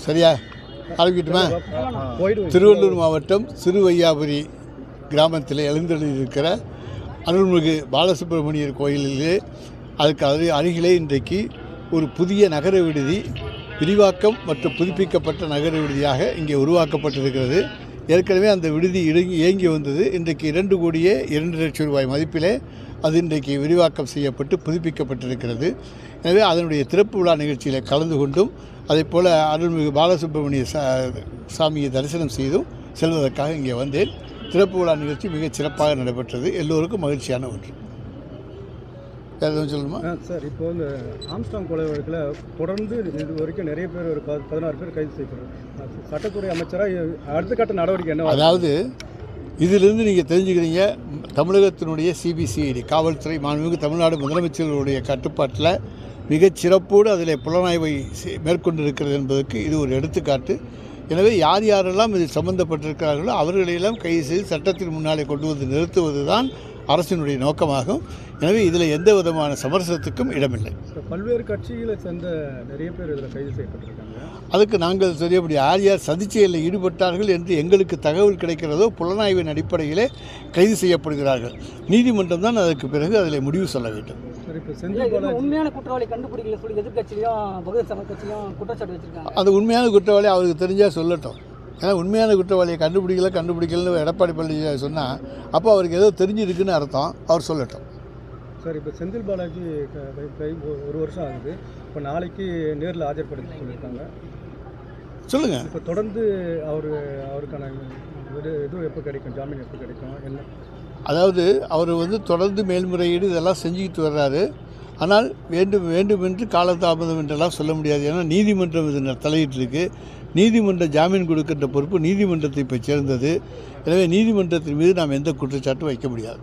சரியா ஆரம்பிக்கட்டுமா? திருவள்ளூர் மாவட்டம் சிறுவையாபுரி கிராமத்தில் எழுந்தருளியிருக்கிற அருள்மிகு பாலசுப்ரமணியர் கோயிலிலே அதுக்கு அருகிலே இன்றைக்கு ஒரு புதிய நகர விடுதி விரிவாக்கம் மற்றும் புதுப்பிக்கப்பட்ட நகர விடுதியாக இங்கே உருவாக்கப்பட்டிருக்கிறது. ஏற்கனவே அந்த விடுதி இயங்கி வந்தது. இன்றைக்கு 2,02,00,000 ரூபாய் மதிப்பிலே அது இன்றைக்கு விரிவாக்கம் செய்யப்பட்டு புதுப்பிக்கப்பட்டிருக்கிறது. எனவே அதனுடைய திறப்பு விழா நிகழ்ச்சியில் கலந்து கொண்டும் அதேபோல் அருள்மிகு பாலசுப்ரமணிய சாமியை தரிசனம் செய்தும் செல்வதற்காக இங்கே வந்தேன். திறப்பு விழா நிகழ்ச்சி மிகச் சிறப்பாக நடைபெற்றது. எல்லோருக்கும் மகிழ்ச்சியான ஒன்று. வேறு எதுவும் சொல்லணுமா சார்? இப்போ இந்த ஆம்ஸ்டாங் கொலை வழக்கில் தொடர்ந்து இது வரைக்கும் நிறைய பேர் ஒரு 16 பேர் கைது செய்யப்படுறாங்க. சட்டத்துறை அமைச்சராக அடுத்த கட்ட நடவடிக்கை என்ன? அதாவது இதிலிருந்து நீங்கள் தெரிஞ்சுக்கிறீங்க, தமிழகத்தினுடைய சிபிசிஐடி காவல்துறை மாண்புமிகு தமிழ்நாடு முதலமைச்சர்களுடைய கட்டுப்பாட்டில் மிகச் சிறப்போடு அதில் புலனாய்வை மேற்கொண்டிருக்கிறது என்பதற்கு இது ஒரு எடுத்துக்காட்டு. எனவே யார் யாரெல்லாம் இதில் சம்பந்தப்பட்டிருக்கிறார்களோ அவர்களையெல்லாம் கைது செய்து சட்டத்தின் முன்னாலே கொண்டு வந்து நிறுத்துவது தான் அரசினுடைய நோக்கமாகும். எனவே இதில் எந்த விதமான சமரசத்துக்கும் இடமில்லை. பல்வேறு கட்சிகளை சேர்ந்த நிறைய பேர் இதில் கைது செய்யப்பட்டிருக்காங்க. அதுக்கு நாங்கள் தெரியபடி யார் யார் சதிச்செயலில் ஈடுபட்டார்கள் என்று எங்களுக்கு தகவல் கிடைக்கிறதோ புலனாய்வின் அடிப்படையிலே கைது செய்யப்படுகிறார்கள். நீதிமன்றம் தான் அதற்கு பிறகு அதில் முடிவு சொல்ல வேண்டும். உண்மையான குற்றவாளி கண்டுபிடிக்கல சொல்லி எதிர்கட்சியும் பகுஜன் சமாஜ் கட்சியும் குற்றச்சாட்டு வச்சிருக்காங்க. அது உண்மையான குற்றவாளி அவருக்கு தெரிஞ்சால் சொல்லட்டும். ஏன்னா உண்மையான குற்றவாளியை கண்டுபிடிக்கலன்னு எடப்பாடி பழனிசாமி சொன்னால் அப்போ அவருக்கு ஏதோ தெரிஞ்சிருக்குன்னு அர்த்தம். அவர் சொல்லட்டும். சார், இப்போ செந்தில் பாலாஜி ஒரு வருஷம் ஆகுது. இப்போ நாளைக்கு நேரில் ஆஜர்படுத்த சொல்லியிருக்காங்க. சொல்லுங்கள். இப்போ தொடர்ந்து அவருக்கான இது எப்போ கிடைக்கும், ஜாமீன் எப்போ கிடைக்கும், என்ன? அதாவது அவர் தொடர்ந்து மேல்முறையீடு இதெல்லாம் செஞ்சுக்கிட்டு வர்றாரு. ஆனால் வேண்டும் என்று காலதாமதம் என்றெல்லாம் சொல்ல முடியாது. ஏன்னா நீதிமன்றம் இது தலையிட்டிருக்கு. நீதிமன்ற ஜாமீன் கொடுக்கின்ற பொறுப்பு நீதிமன்றத்தை இப்போ சேர்ந்தது. எனவே நீதிமன்றத்தின் மீது நாம் எந்த குற்றச்சாட்டும் வைக்க முடியாது.